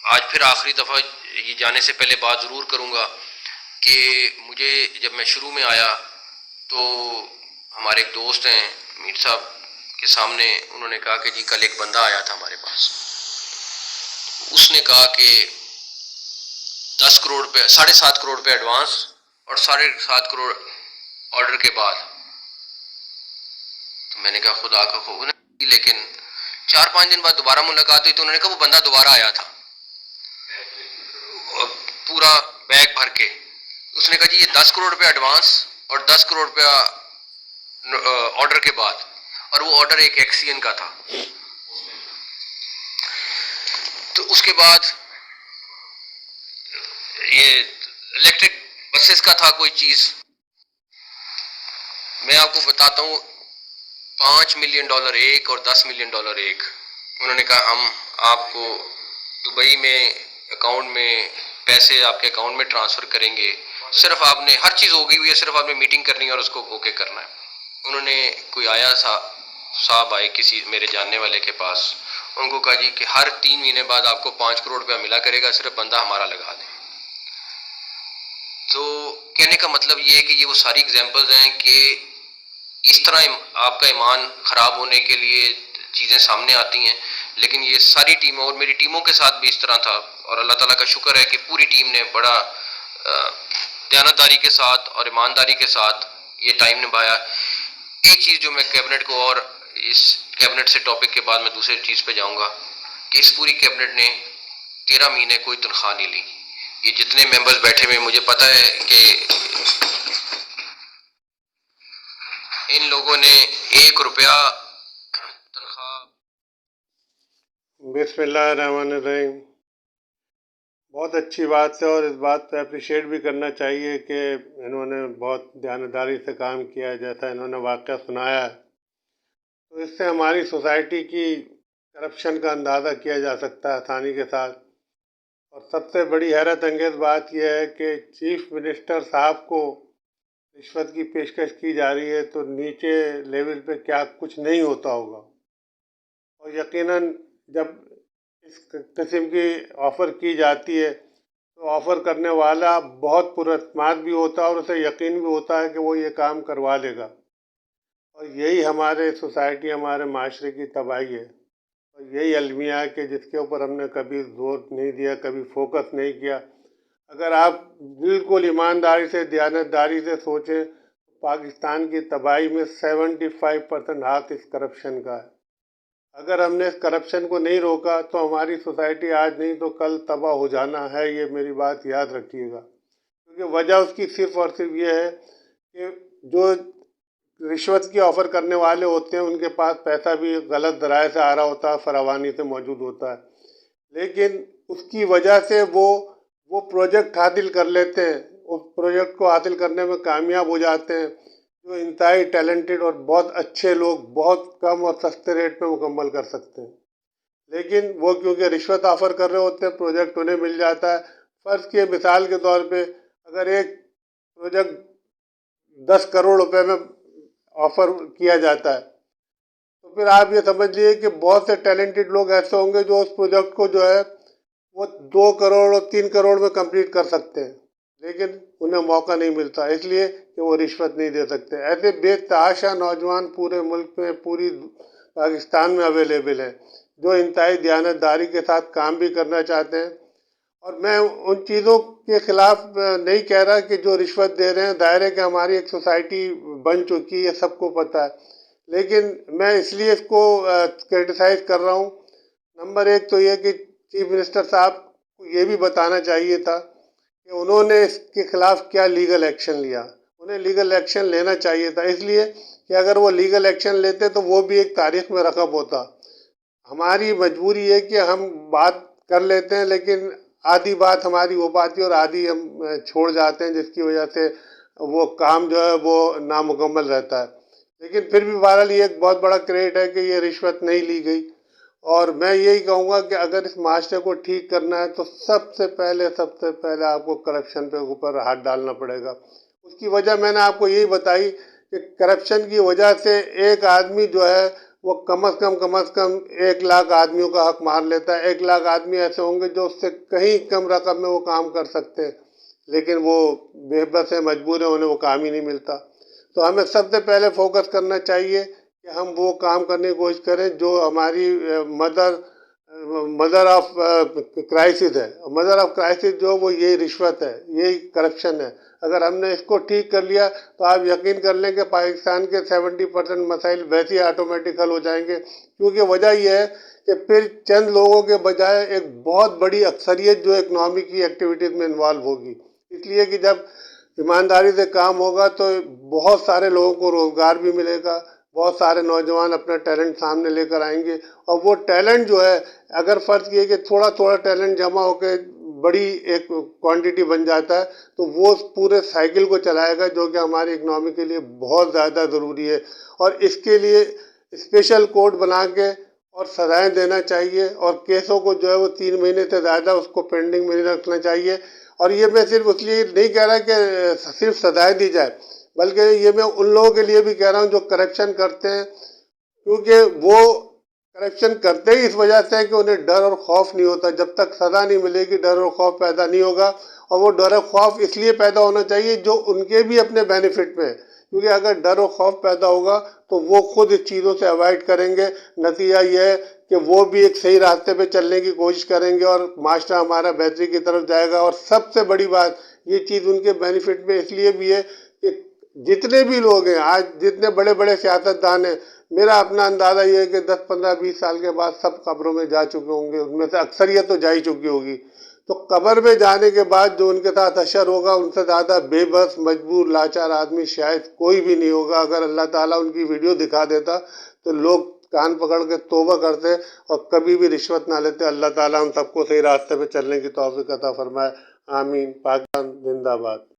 آج پھر آخری دفعہ یہ جانے سے پہلے بات ضرور کروں گا کہ مجھے جب میں شروع میں آیا تو ہمارے ایک دوست ہیں میر صاحب کے سامنے انہوں نے کہا کہ جی کل ایک بندہ آیا تھا ہمارے پاس، اس نے کہا کہ 10 کروڑ روپے 7.5 کروڑ روپے ایڈوانس اور 7.5 کروڑ آرڈر کے بعد. تو میں نے کہا خدا کا خوف، لیکن 4-5 دن بعد دوبارہ ملاقات ہوئی تو انہوں نے کہا وہ بندہ دوبارہ آیا تھا پورا بیگ بھر کے. اس نے کہا جی یہ 10 کروڑ روپے ایڈوانس اور 10 کروڑ روپیہ آرڈر کے بعد، اور وہ آرڈر ایک ایکسین کا تھا. تو اس کے بعد یہ الیکٹرک بسز کا تھا کوئی چیز. میں آپ کو بتاتا ہوں $5 ملین ایک اور $10 ملین ایک. انہوں نے کہا ہم آپ کو دبئی میں اکاؤنٹ میں پیسے آپ کے اکاؤنٹ میں ٹرانسفر کریں گے، صرف آپ نے ہر چیز ہو گئی ہوئی ہے، صرف آپ نے میٹنگ کرنی ہے اور اس کو اوکے کرنا ہے. انہوں نے کوئی آیا صاحب آئے کسی میرے جاننے والے کے پاس، ان کو کہا جی کہ ہر 3 مہینے بعد آپ کو 5 کروڑ روپیہ ملا کرے گا، صرف بندہ ہمارا لگا دیں. تو کہنے کا مطلب یہ ہے کہ یہ وہ ساری اگزامپلز ہیں کہ اس طرح آپ کا ایمان خراب ہونے کے لیے چیزیں سامنے آتی ہیں. لیکن یہ ساری ٹیموں اور میری ٹیموں کے ساتھ بھی اس طرح تھا، اور اللہ تعالیٰ کا شکر ہے کہ پوری ٹیم نے بڑا دیانتداری کے ساتھ اور ایمانداری کے ساتھ یہ ٹائم نبھایا. ایک چیز جو میں کیبنٹ کو، اور اس کیبنٹ سے ٹاپک کے بعد میں دوسرے چیز پہ جاؤں گا، کہ اس پوری کیبنٹ نے 13 مہینے کوئی تنخواہ نہیں لی. یہ جتنے ممبرز بیٹھے ہوئے، مجھے پتہ ہے کہ ان لوگوں نے 1 روپیہ تنخواہ. بسم اللہ الرحمن الرحیم. بہت اچھی بات ہے، اور اس بات پہ اپریشیٹ بھی کرنا چاہیے کہ انہوں نے بہت دیانتداری سے کام کیا، جیسا انہوں نے واقعہ سنایا ہے. تو اس سے ہماری سوسائٹی کی کرپشن کا اندازہ کیا جا سکتا ہے آسانی کے ساتھ. اور سب سے بڑی حیرت انگیز بات یہ ہے کہ چیف منسٹر صاحب کو رشوت کی پیشکش کی جا رہی ہے، تو نیچے لیول پہ کیا کچھ نہیں ہوتا ہوگا. اور یقیناً جب اس قسم کی آفر کی جاتی ہے تو آفر کرنے والا بہت پراعتماد بھی ہوتا ہے، اور اسے یقین بھی ہوتا ہے کہ وہ یہ کام کروا لے گا. اور یہی ہمارے سوسائٹی، ہمارے معاشرے کی تباہی ہے. اور یہی المیہ ہے کہ جس کے اوپر ہم نے کبھی زور نہیں دیا، کبھی فوکس نہیں کیا. اگر آپ بالکل ایمانداری سے، دیانتداری سے سوچیں، پاکستان کی تباہی میں 75% ہاتھ اس کرپشن کا ہے. اگر ہم نے اس کرپشن کو نہیں روکا تو ہماری سوسائٹی آج نہیں تو کل تباہ ہو جانا ہے. یہ میری بات یاد رکھیے گا، کیونکہ وجہ اس کی صرف اور صرف یہ ہے کہ جو رشوت کی آفر کرنے والے ہوتے ہیں ان کے پاس پیسہ بھی غلط ذرائع سے آ رہا ہوتا ہے، فراوانی سے موجود ہوتا ہے. لیکن اس کی وجہ سے وہ پروجیکٹ حاصل کر لیتے ہیں، اس پروجیکٹ کو حاصل کرنے میں کامیاب ہو جاتے ہیں، جو انتہائی ٹیلنٹڈ اور بہت اچھے لوگ بہت کم اور سستے ریٹ پہ مکمل کر سکتے ہیں. لیکن وہ کیونکہ رشوت آفر کر رہے ہوتے ہیں، پروجیکٹ انہیں مل جاتا ہے. فرض کیے مثال کے طور پہ اگر ایک پروجیکٹ 10 کروڑ روپے میں آفر کیا جاتا ہے، تو پھر آپ یہ سمجھ لیجیے کہ بہت سے ٹیلنٹڈ لوگ ایسے ہوں گے جو اس پروجیکٹ کو جو ہے وہ 2 کروڑ اور 3 کروڑ میں کمپلیٹ کر سکتے ہیں، لیکن انہیں موقع نہیں ملتا اس لیے کہ وہ رشوت نہیں دے سکتے. ایسے بے تحاشا نوجوان پورے ملک میں، پوری پاکستان میں اویلیبل ہیں، جو انتہائی دیانتداری کے ساتھ کام بھی کرنا چاہتے ہیں. اور میں ان چیزوں کے خلاف نہیں کہہ رہا کہ جو رشوت دے رہے ہیں. ظاہر ہے کہ ہماری ایک سوسائٹی بن چکی ہے، سب کو پتہ ہے، لیکن میں اس لیے اس کو کرٹیسائز کر رہا ہوں. نمبر ایک تو یہ کہ چیف منسٹر صاحب کو یہ بھی بتانا چاہیے تھا کہ انہوں نے اس کے خلاف کیا لیگل ایکشن لیا. انہیں لیگل ایکشن لینا چاہیے تھا، اس لیے کہ اگر وہ لیگل ایکشن لیتے تو وہ بھی ایک تاریخ میں رقم ہوتا. ہماری مجبوری ہے کہ ہم بات کر لیتے ہیں، لیکن آدھی بات ہماری ہو پاتی ہے اور آدھی ہم چھوڑ جاتے ہیں، جس کی وجہ سے وہ کام جو ہے وہ نامکمل رہتا ہے. لیکن پھر بھی بہرحال یہ ایک بہت بڑا کریڈٹ ہے کہ یہ رشوت نہیں لی گئی. اور میں یہی کہوں گا کہ اگر اس معاشرے کو ٹھیک کرنا ہے تو سب سے پہلے آپ کو کرپشن پہ اوپر ہاتھ ڈالنا پڑے گا. اس کی وجہ میں نے آپ کو یہی بتائی کہ کرپشن کی وجہ سے ایک آدمی جو ہے وہ کم از کم 1 لاکھ آدمیوں کا حق مار لیتا ہے. 1 لاکھ آدمی ایسے ہوں گے جو اس سے کہیں کم رقم میں وہ کام کر سکتے ہیں، لیکن وہ بے بس ہیں، مجبور ہیں، انہیں وہ کام ہی نہیں ملتا. تو ہمیں سب سے پہلے فوکس کرنا چاہیے کہ ہم وہ کام کرنے کی کوشش کریں جو ہماری مدر آف کرائسس ہے. مدر آف کرائسس جو وہ یہی رشوت ہے، یہی کرپشن ہے. اگر ہم نے اس کو ٹھیک کر لیا تو آپ یقین کر لیں کہ پاکستان کے 70% مسائل ویسے ہی آٹومیٹک حل ہو جائیں گے. کیونکہ وجہ یہ ہے کہ پھر چند لوگوں کے بجائے ایک بہت بڑی اکثریت جو اکنامی کی ایکٹیویٹیز میں انوالو ہوگی. اس لیے کہ جب ایمانداری سے کام ہوگا تو بہت سارے لوگوں کو روزگار بھی ملے گا، بہت سارے نوجوان اپنا ٹیلنٹ سامنے لے کر آئیں گے، اور وہ ٹیلنٹ جو ہے، اگر فرض کیے کہ تھوڑا تھوڑا ٹیلنٹ جمع ہو کے بڑی ایک کوانٹٹی بن جاتا ہے تو وہ پورے سائیکل کو چلائے گا، جو کہ ہماری اکنامی کے لیے بہت زیادہ ضروری ہے. اور اس کے لیے اسپیشل کوڈ بنا کے اور سزائیں دینا چاہیے، اور کیسوں کو جو ہے وہ 3 مہینے سے زیادہ اس کو پینڈنگ میں نہیں رکھنا چاہیے. اور یہ میں صرف اس لیے نہیں کہہ رہا کہ صرف سزائیں دی جائے، بلکہ یہ میں ان لوگوں کے لیے بھی کہہ رہا ہوں جو کرپشن کرتے ہیں، کیونکہ وہ کرپشن کرتے ہی اس وجہ سے ہے کہ انہیں ڈر اور خوف نہیں ہوتا. جب تک سزا نہیں ملے گی ڈر اور خوف پیدا نہیں ہوگا. اور وہ ڈر اور خوف اس لیے پیدا ہونا چاہیے جو ان کے بھی اپنے بینیفٹ میں ہے، کیونکہ اگر ڈر و خوف پیدا ہوگا تو وہ خود اس چیزوں سے اوائڈ کریں گے. نتیجہ یہ ہے کہ وہ بھی ایک صحیح راستے پہ چلنے کی کوشش کریں گے اور معاشرہ ہمارا بہتری کی طرف جائے گا. اور سب سے بڑی بات یہ چیز ان کے بینیفٹ میں اس لیے بھی ہے کہ جتنے بھی لوگ ہیں آج، جتنے بڑے بڑے سیاستدان ہیں، میرا اپنا اندازہ یہ ہے کہ 10 15 20 سال کے بعد سب قبروں میں جا چکے ہوں گے. ان میں سے اکثریت تو جا ہی چکی ہوگی. تو قبر میں جانے کے بعد جو ان کے ساتھ حشر ہوگا، ان سے زیادہ بے بس، مجبور، لاچار آدمی شاید کوئی بھی نہیں ہوگا. اگر اللہ تعالیٰ ان کی ویڈیو دکھا دیتا تو لوگ کان پکڑ کے توبہ کرتے اور کبھی بھی رشوت نہ لیتے. اللہ تعالیٰ ہم سب کو صحیح راستے پہ چلنے کی توفیق عطا فرمائے. آمین. پاکستان زندہ باد.